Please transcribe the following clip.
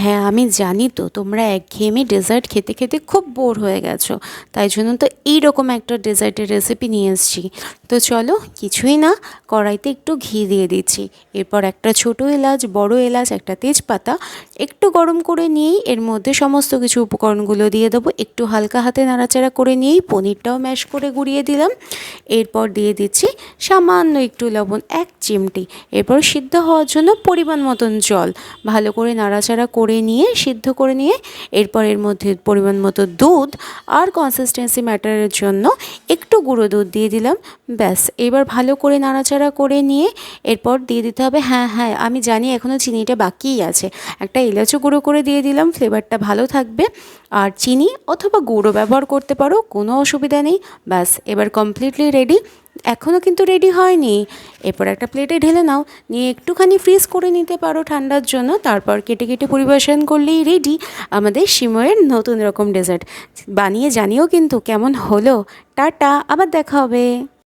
হ্যাঁ, আমি জানি তো তোমরা একঘেয়েমি ডেজার্ট খেতে খেতে খুব বোর হয়ে গেছো। তাই জন্য তো এইরকম একটা ডেজার্টের রেসিপি নিয়ে এসেছি। তো চলো, কিছুই না, কড়াইতে একটু ঘি দিয়ে দিচ্ছি। এরপর একটা ছোটো এলাচ, বড় এলাচ, একটা তেজপাতা একটু গরম করে নিয়েই এর মধ্যে সমস্ত কিছু উপকরণগুলো দিয়ে দেবো। একটু হালকা হাতে নাড়াচাড়া করে নিয়েই পনিরটাও ম্যাশ করে গুঁড়িয়ে দিলাম। এরপর দিয়ে দিচ্ছি সামান্য একটু লবণ, 1 চিমটি। এরপর সিদ্ধ হওয়ার জন্য পরিমাণ মতন জল ভালো করে নাড়াচাড়া করে নিয়ে সিদ্ধ করে নিয়ে এরপর এর মধ্যে পরিমাণ মতো দুধ আর কনসিস্টেন্সি ম্যাটারের জন্য একটু গুঁড়ো দুধ দিয়ে দিলাম। ব্যাস, এবার ভালো করে নাড়াচাড়া করে নিয়ে এরপর দিয়ে দিতে হবে, হ্যাঁ হ্যাঁ আমি জানি এখনও চিনিটা বাকিই আছে, একটা এলাচও গুঁড়ো করে দিয়ে দিলাম, ফ্লেভারটা ভালো থাকবে। আর চিনি অথবা গুঁড়ো ব্যবহার করতে পারো, কোনো অসুবিধা নেই। ব্যাস, এবার কমপ্লিটলি রেডি। এখনও কিন্তু রেডি হয়নি। এরপর একটা প্লেটে ঢেলে নাও, নিয়ে একটুখানি ফ্রিজ করে নিতে পারো ঠান্ডার জন্য। তারপর কেটে কেটে পরিবেশন করলেই রেডি আমাদের সিময়ের নতুন রকম ডেজার্ট। বানিয়ে জানিও কিন্তু কেমন হলো। টাটা, আবার দেখা হবে।